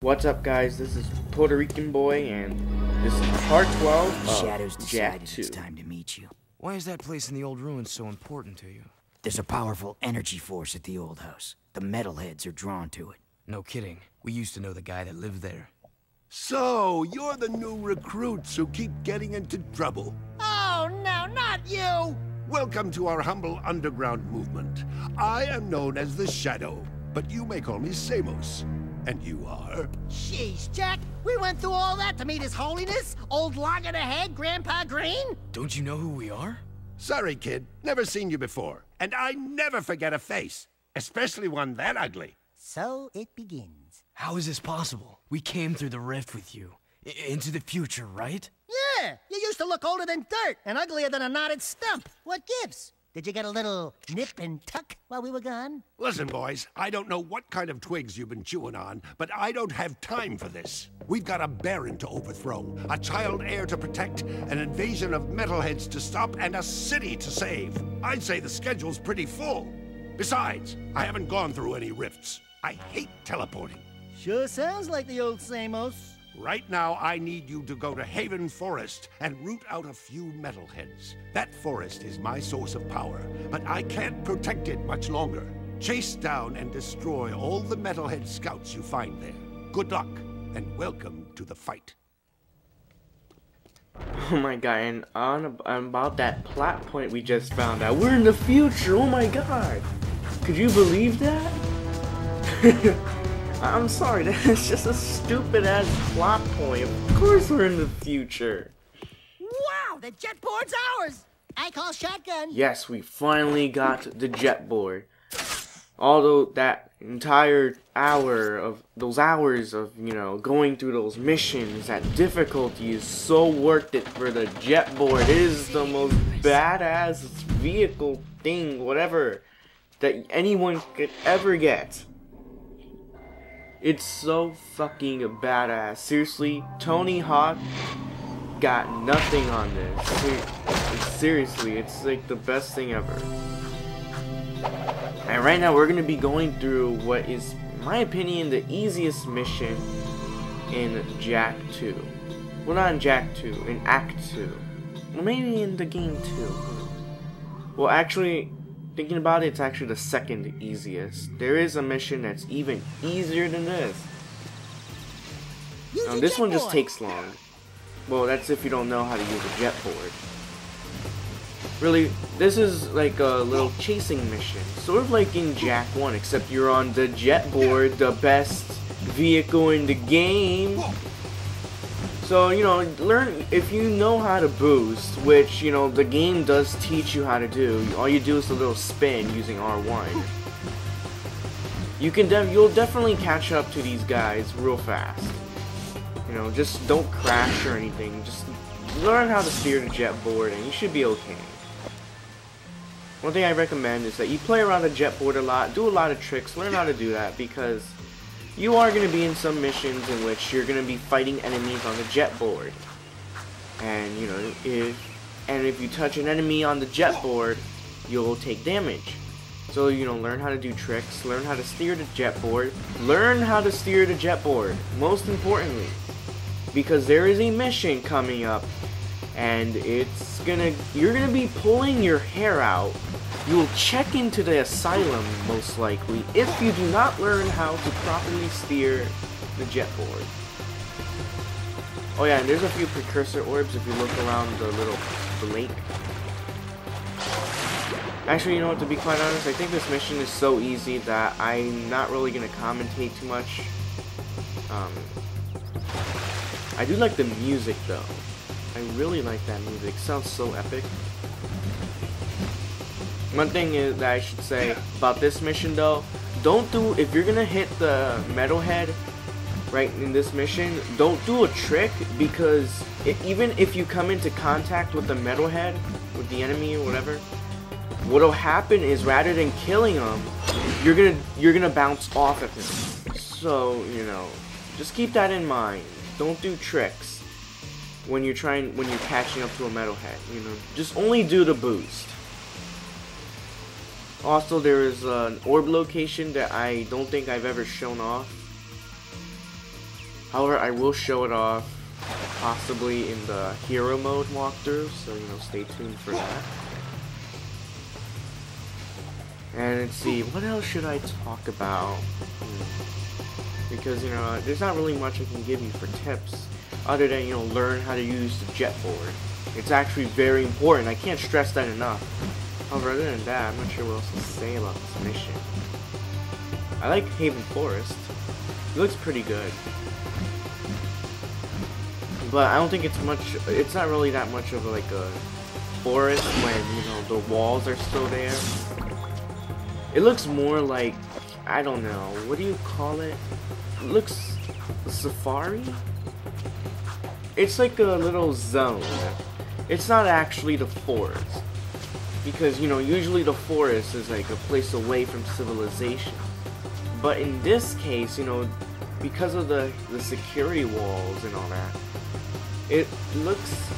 What's up, guys? This is Puerto Rican Boy, and this is part 12 of Shadows decided Jet 2. it's time to meet you. Why is that place in the old ruins so important to you? There's a powerful energy force at the old house. The metalheads are drawn to it. No kidding. We used to know the guy that lived there. So, you're the new recruits who keep getting into trouble. Oh, no, not you! Welcome to our humble underground movement. I am known as the Shadow, but you may call me Samos. And you are? Jeez, Jack, we went through all that to meet His Holiness, old log of the head, Grandpa Green? Don't you know who we are? Sorry, kid. Never seen you before. And I never forget a face, especially one that ugly. So it begins. How is this possible? We came through the rift with you. Into the future, right? Yeah, you used to look older than dirt and uglier than a knotted stump. What gives? Did you get a little nip and tuck while we were gone? Listen, boys, I don't know what kind of twigs you've been chewing on, but I don't have time for this. We've got a baron to overthrow, a child heir to protect, an invasion of metalheads to stop, and a city to save. I'd say the schedule's pretty full. Besides, I haven't gone through any rifts. I hate teleporting. Sure sounds like the old Samos. Right now, I need you to go to Haven Forest and root out a few metalheads. That forest is my source of power, but I can't protect it much longer. Chase down and destroy all the metalhead scouts you find there. Good luck, and welcome to the fight. Oh my god, and on about that plot point we just found out. We're in the future, oh my god! Could you believe that? I'm sorry, that's just a stupid-ass plot point. Of course we're in the future. Wow, the jetboard's ours! I call shotgun. Yes, we finally got the jetboard. Although that entire hours of, you know, going through those missions, that difficulty is so worth it for the jetboard. It is the most badass vehicle thing, whatever, that anyone could ever get. It's so fucking badass. Seriously, Tony Hawk got nothing on this. Seriously, it's like the best thing ever. And right now we're going to be going through what is, in my opinion, the easiest mission in Jak 2. Well, not in Jak 2, in Act 2. Well, maybe in the game 2. Well, actually, thinking about it, it's actually the second easiest. There is a mission that's even easier than this. This one just takes long. Well, that's if you don't know how to use a jetboard. Really, this is like a little chasing mission. Sort of like in Jak 1, except you're on the jetboard, the best vehicle in the game. So, you know, if you know how to boost, which, you know, the game does teach you how to do. All you do is a little spin using R1. You'll definitely catch up to these guys real fast. You know, just don't crash or anything. Just learn how to steer the jetboard and you should be okay. One thing I recommend is that you play around the jetboard a lot, do a lot of tricks, learn how to do that, because you are going to be in some missions in which you're going to be fighting enemies on the jetboard. And, you know, if you touch an enemy on the jetboard, you'll take damage. So, you know, learn how to do tricks, learn how to steer the jetboard, learn how to steer the jetboard, most importantly. Because there is a mission coming up, and you're going to be pulling your hair out. You'll check into the asylum, most likely, if you do not learn how to properly steer the jetboard. Oh yeah, and there's a few precursor orbs if you look around the lake. Actually, you know what, to be quite honest, I think this mission is so easy that I'm not really going to commentate too much. I do like the music, though. I really like that music. It sounds so epic. One thing is that I should say about this mission, though, if you're gonna hit the metalhead right in this mission, don't do a trick, because even if you come into contact with the metalhead, with the enemy or whatever, what'll happen is rather than killing them, you're gonna bounce off of him. So, you know, just keep that in mind. Don't do tricks when you're catching up to a metalhead. You know, just only do the boost. Also, there is an orb location that I don't think I've ever shown off. However, I will show it off possibly in the hero mode walkthrough, so you know, stay tuned for that. And let's see, what else should I talk about? Because, you know, there's not really much I can give you for tips, other than, you know, learn how to use the jetboard. It's actually very important, I can't stress that enough. However, other than that, I'm not sure what else to say about this mission. I like Haven Forest. It looks pretty good. But I don't think it's not really that much of like a forest when, you know, the walls are still there. It looks more like, I don't know, what do you call it? It looks safari? It's like a little zone. It's not actually the forest. Because, you know, usually the forest is like a place away from civilization. But in this case, you know, because of the security walls and all that, it looks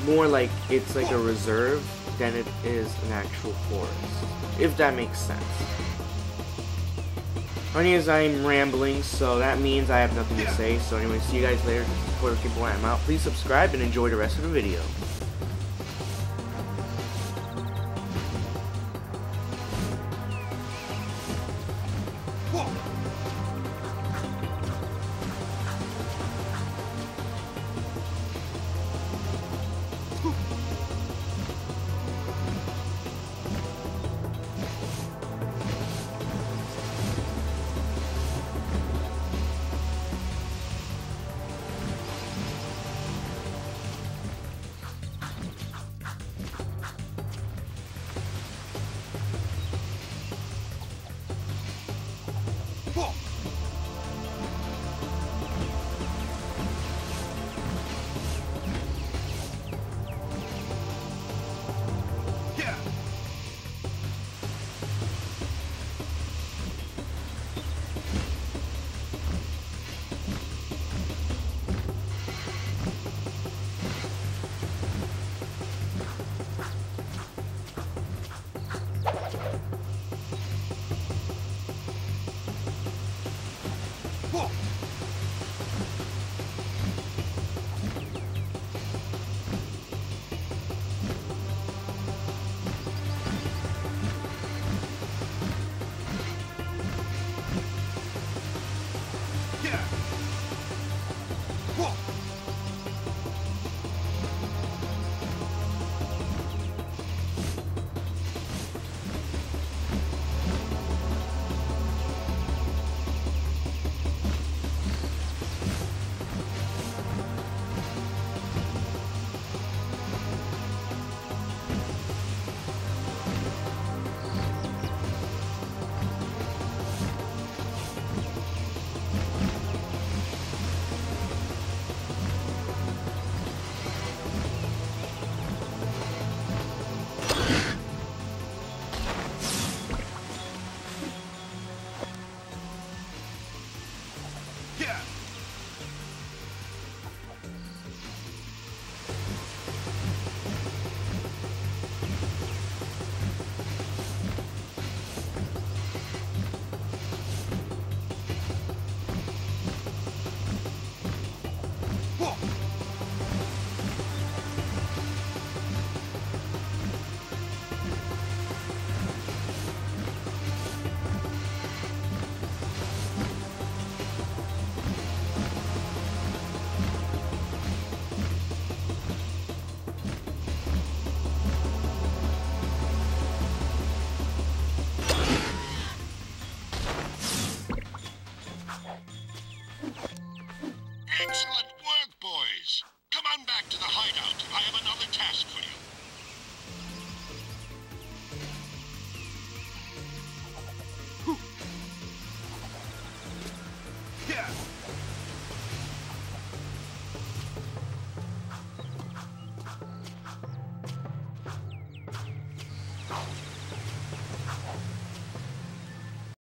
more like it's like a reserve than it is an actual forest, if that makes sense. Anyways, I'm rambling, so that means I have nothing to say. So anyway, see you guys later. Support the boy, I'm out. Please subscribe and enjoy the rest of the video.